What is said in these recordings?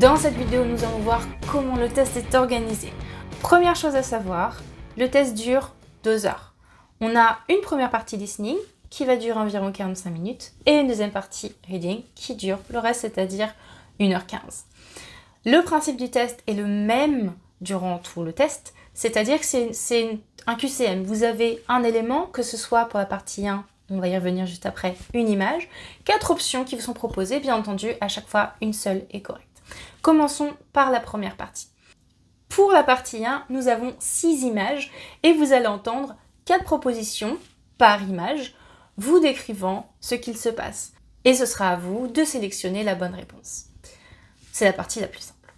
Dans cette vidéo, nous allons voir comment le test est organisé. Première chose à savoir, le test dure 2 heures. On a une première partie listening qui va durer environ 45 minutes et une deuxième partie reading qui dure le reste, c'est-à-dire 1h15. Le principe du test est le même durant tout le test, c'est-à-dire que c'est un QCM. Vous avez un élément, que ce soit pour la partie 1, on va y revenir juste après, une image, 4 options qui vous sont proposées, bien entendu, à chaque fois une seule est correcte. Commençons par la première partie. Pour la partie 1, nous avons 6 images et vous allez entendre 4 propositions par image, vous décrivant ce qu'il se passe. Et ce sera à vous de sélectionner la bonne réponse. C'est la partie la plus simple.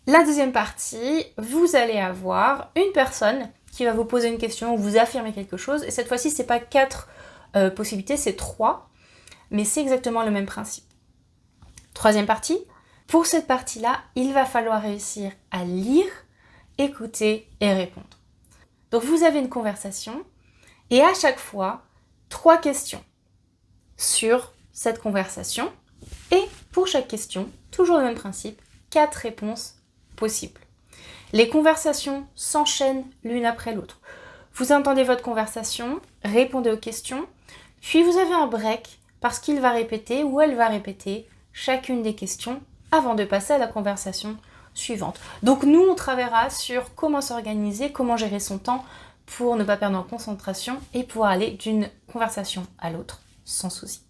La deuxième partie, vous allez avoir une personne qui va vous poser une question ou vous affirmer quelque chose. Et cette fois-ci, ce n'est pas 4 possibilités, c'est 3. Mais c'est exactement le même principe. Troisième partie. Pour cette partie-là, il va falloir réussir à lire, écouter et répondre. Donc vous avez une conversation et à chaque fois, 3 questions sur cette conversation. Et pour chaque question, toujours le même principe, 4 réponses possibles. Les conversations s'enchaînent l'une après l'autre. Vous entendez votre conversation, répondez aux questions, puis vous avez un break parce qu'il va répéter ou elle va répéter chacune des questions avant de passer à la conversation suivante. Donc nous, on travaillera sur comment s'organiser, comment gérer son temps pour ne pas perdre en concentration et pouvoir aller d'une conversation à l'autre sans souci.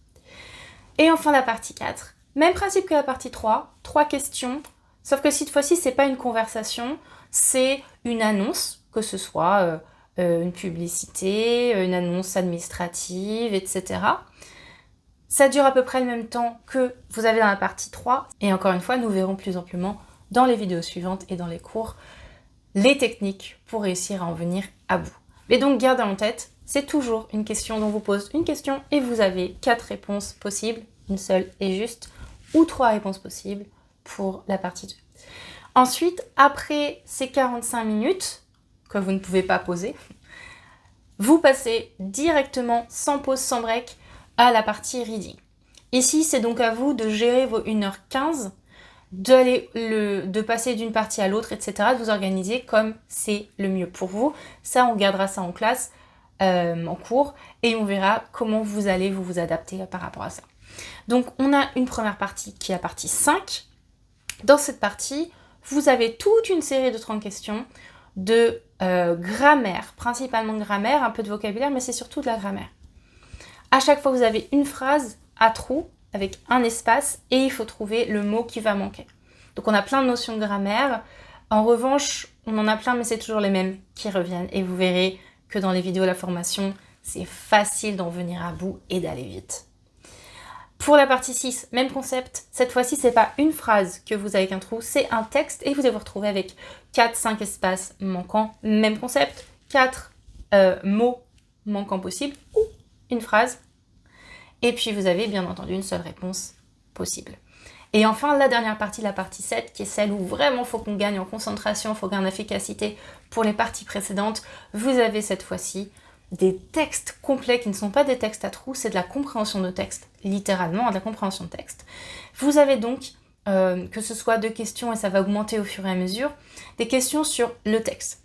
Et enfin la partie 4, même principe que la partie 3, 3 questions, sauf que cette fois-ci, c'est pas une conversation, c'est une annonce, que ce soit une publicité, une annonce administrative, etc. Ça dure à peu près le même temps que vous avez dans la partie 3. Et encore une fois, nous verrons plus amplement dans les vidéos suivantes et dans les cours les techniques pour réussir à en venir à bout. Mais donc, gardez en tête, c'est toujours une question dont vous pose une question et vous avez 4 réponses possibles, une seule est juste, ou 3 réponses possibles pour la partie 2. Ensuite, après ces 45 minutes, que vous ne pouvez pas poser, vous passez directement, sans pause, sans break, à la partie reading. Ici, c'est donc à vous de gérer vos 1h15, de passer d'une partie à l'autre, etc., de vous organiser comme c'est le mieux pour vous. Ça, on gardera ça en classe, en cours, et on verra comment vous allez vous adapter par rapport à ça. Donc, on a une première partie qui est la partie 5. Dans cette partie, vous avez toute une série de 30 questions de grammaire, principalement de grammaire, un peu de vocabulaire, mais c'est surtout de la grammaire. À chaque fois, vous avez une phrase à trous avec un espace et il faut trouver le mot qui va manquer. Donc, on a plein de notions de grammaire. En revanche, on en a plein, mais c'est toujours les mêmes qui reviennent. Et vous verrez que dans les vidéos de la formation, c'est facile d'en venir à bout et d'aller vite. Pour la partie 6, même concept. Cette fois-ci, c'est pas une phrase que vous avez qu'un trou, c'est un texte et vous allez vous retrouver avec 4-5 espaces manquants. Même concept, 4 mots manquants possibles ou une phrase. Et puis, vous avez bien entendu une seule réponse possible. Et enfin, la dernière partie, la partie 7, qui est celle où vraiment il faut qu'on gagne en concentration, il faut gagner en efficacité pour les parties précédentes. Vous avez cette fois-ci des textes complets qui ne sont pas des textes à trous, c'est de la compréhension de texte, littéralement, de la compréhension de texte. Vous avez donc, que ce soit 2 questions, et ça va augmenter au fur et à mesure, des questions sur le texte.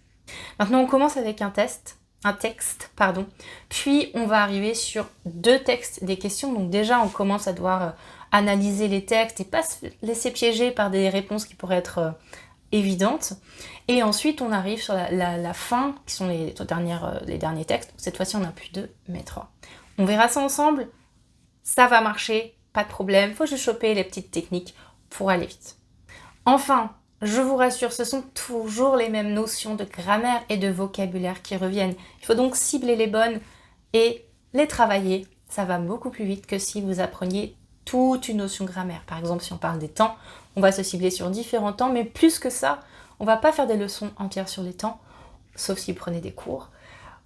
Maintenant, on commence avec un texte, puis on va arriver sur 2 textes, des questions. Donc déjà, on commence à devoir analyser les textes et pas se laisser piéger par des réponses qui pourraient être évidentes. Et ensuite, on arrive sur la fin, qui sont les derniers textes. Cette fois-ci, on n'a plus 2, mais 3. On verra ça ensemble. Ça va marcher, pas de problème. Faut juste choper les petites techniques pour aller vite. Enfin, je vous rassure, ce sont toujours les mêmes notions de grammaire et de vocabulaire qui reviennent. Il faut donc cibler les bonnes et les travailler. Ça va beaucoup plus vite que si vous appreniez toute une notion de grammaire. Par exemple, si on parle des temps, on va se cibler sur différents temps, mais plus que ça, on ne va pas faire des leçons entières sur les temps, sauf si vous prenez des cours.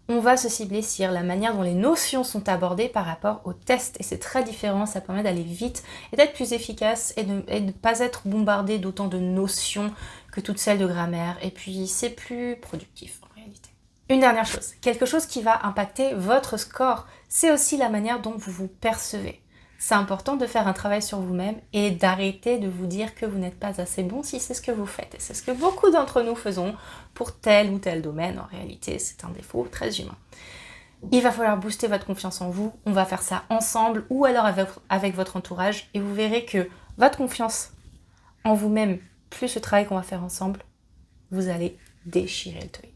On va se cibler sur la manière dont les notions sont abordées par rapport au test. Et c'est très différent, ça permet d'aller vite et d'être plus efficace et de ne pas être bombardé d'autant de notions que toutes celles de grammaire. Et puis, c'est plus productif en réalité. Une dernière chose, quelque chose qui va impacter votre score, c'est aussi la manière dont vous vous percevez. c'est important de faire un travail sur vous-même et d'arrêter de vous dire que vous n'êtes pas assez bon si c'est ce que vous faites. Et c'est ce que beaucoup d'entre nous faisons pour tel ou tel domaine. En réalité, c'est un défaut très humain. Il va falloir booster votre confiance en vous. On va faire ça ensemble ou alors avec votre entourage. Et vous verrez que votre confiance en vous-même, plus le travail qu'on va faire ensemble, vous allez déchirer le toit.